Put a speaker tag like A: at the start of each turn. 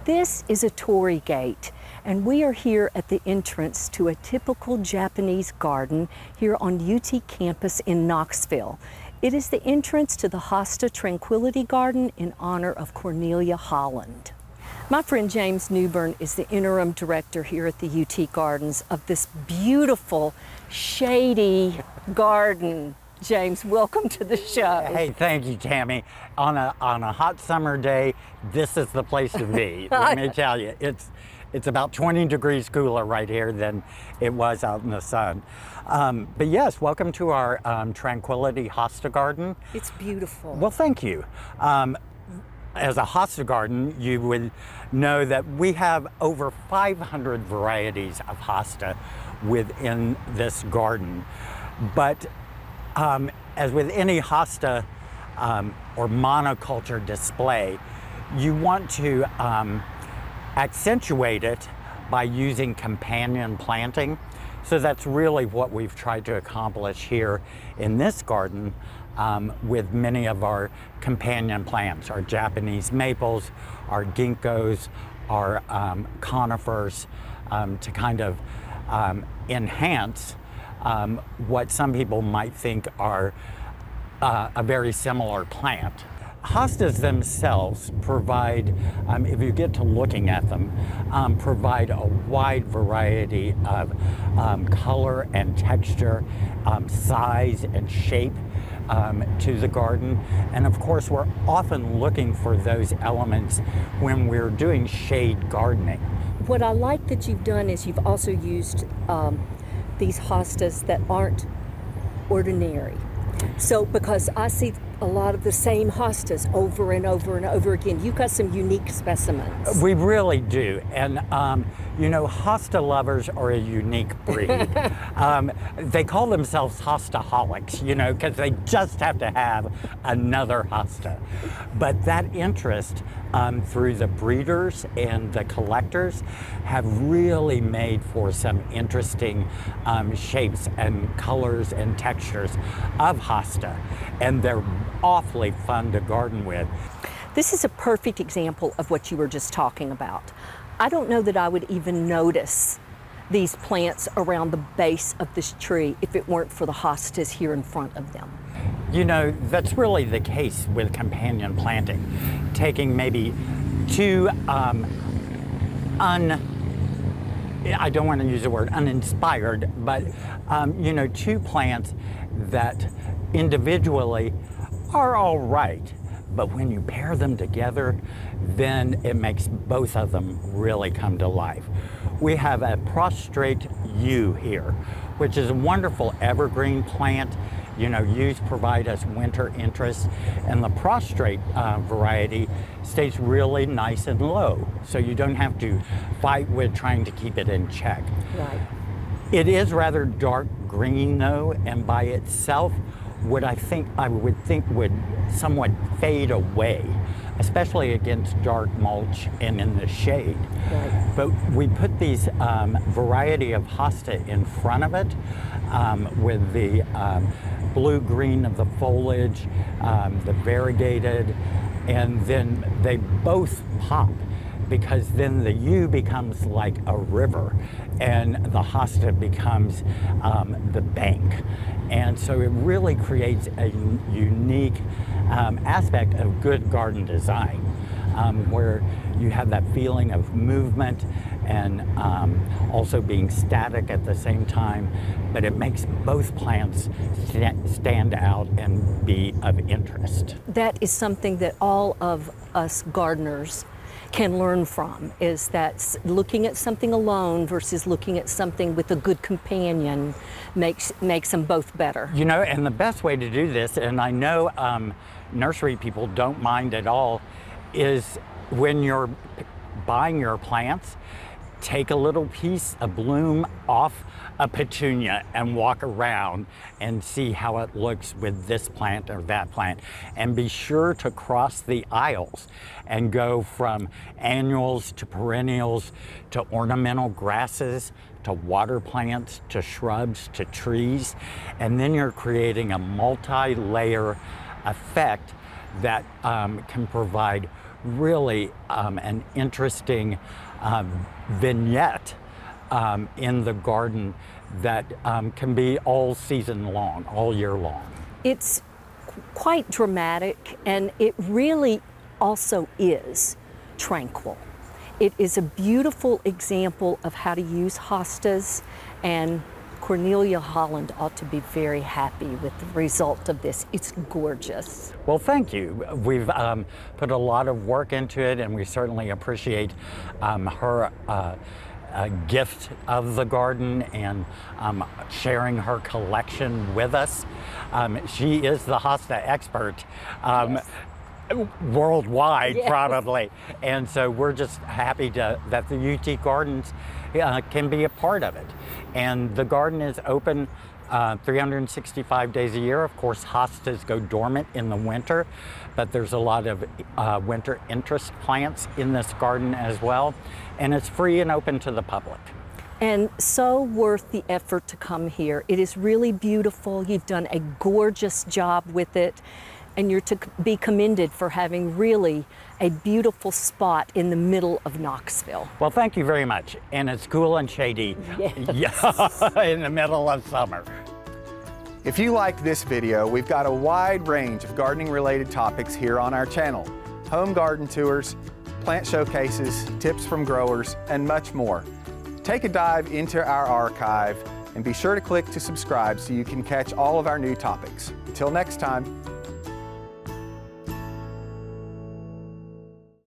A: This is a torii gate, and we are here at the entrance to a typical Japanese garden here on UT campus in Knoxville. It is the entrance to the Hosta Tranquility Garden in honor of Cornelia Holland. My friend James Newbern is the interim director here at the UT Gardens of this beautiful, shady garden. James, welcome to the show.
B: Hey, thank you, Tammy. On a hot summer day, this is the place to be. Let me tell you, it's about 20 degrees cooler right here than it was out in the sun. But yes, welcome to our Tranquility Hosta Garden.
A: It's beautiful.
B: Well, thank you. As a hosta garden, you would know that we have over 500 varieties of hosta within this garden. But as with any hosta or monoculture display, you want to accentuate it by using companion planting. So that's really what we've tried to accomplish here in this garden with many of our companion plants, our Japanese maples, our ginkgos, our conifers, to kind of enhance what some people might think are a very similar plant. Hostas themselves provide, if you get to looking at them, provide a wide variety of color and texture, size and shape to the garden. And of course, we're often looking for those elements when we're doing shade gardening.
A: What I like that you've done is you've also used these hostas that aren't ordinary. So, because I see a lot of the same hostas over and over and over again. You've got some unique specimens.
B: We really do. And, you know, hosta lovers are a unique breed. They call themselves hostaholics, you know, because they just have to have another hosta. But that interest through the breeders and the collectors have really made for some interesting shapes and colors and textures of hosta. And they're awfully fun to garden with.
A: This is a perfect example of what you were just talking about. I don't know that I would even notice these plants around the base of this tree if it weren't for the hostas here in front of them.
B: You know, that's really the case with companion planting. Taking maybe two I don't want to use the word uninspired, but you know, two plants that individually are all right, but when you pair them together, then it makes both of them really come to life. We have a prostrate yew here, which is a wonderful evergreen plant. You know, yews provide us winter interest, and the prostrate variety stays really nice and low, so you don't have to fight with trying to keep it in check.
A: Right.
B: It is rather dark green though, and by itself, what I would think would somewhat fade away, especially against dark mulch and in the shade.
A: Right.
B: But we put these variety of hosta in front of it with the blue-green of the foliage, the variegated, and then they both pop, because then the yew becomes like a river and the hosta becomes the bank. And so it really creates a unique aspect of good garden design, where you have that feeling of movement and also being static at the same time, but it makes both plants stand out and be of interest.
A: That is something that all of us gardeners can learn from, is that looking at something alone versus looking at something with a good companion makes them both better.
B: You know, and the best way to do this, and I know nursery people don't mind at all, is when you're buying your plants, take a little piece of bloom off a petunia and walk around and see how it looks with this plant or that plant. And be sure to cross the aisles and go from annuals to perennials to ornamental grasses to water plants to shrubs to trees. And then you're creating a multi-layer effect that can provide really an interesting vignette in the garden that can be all season long, all year long.
A: It's quite dramatic, and it really also is tranquil. It is a beautiful example of how to use hostas, and Cornelia Holland ought to be very happy with the result of this. It's gorgeous.
B: Well, thank you. We've put a lot of work into it, and we certainly appreciate her gift of the garden and sharing her collection with us. She is the hosta expert.
A: Yes.
B: Worldwide,
A: yes.
B: Probably. And so we're just happy that the UT Gardens can be a part of it. And the garden is open 365 days a year. Of course, hostas go dormant in the winter, but there's a lot of winter interest plants in this garden as well. And it's free and open to the public.
A: And so worth the effort to come here. It is really beautiful. You've done a gorgeous job with it. And you're to be commended for having really a beautiful spot in the middle of Knoxville.
B: Well, thank you very much. And it's cool and shady.
A: Yes.
B: In the middle of summer.
C: If you like this video, we've got a wide range of gardening related topics here on our channel. Home garden tours, plant showcases, tips from growers, and much more. Take a dive into our archive and be sure to click to subscribe so you can catch all of our new topics. Until next time.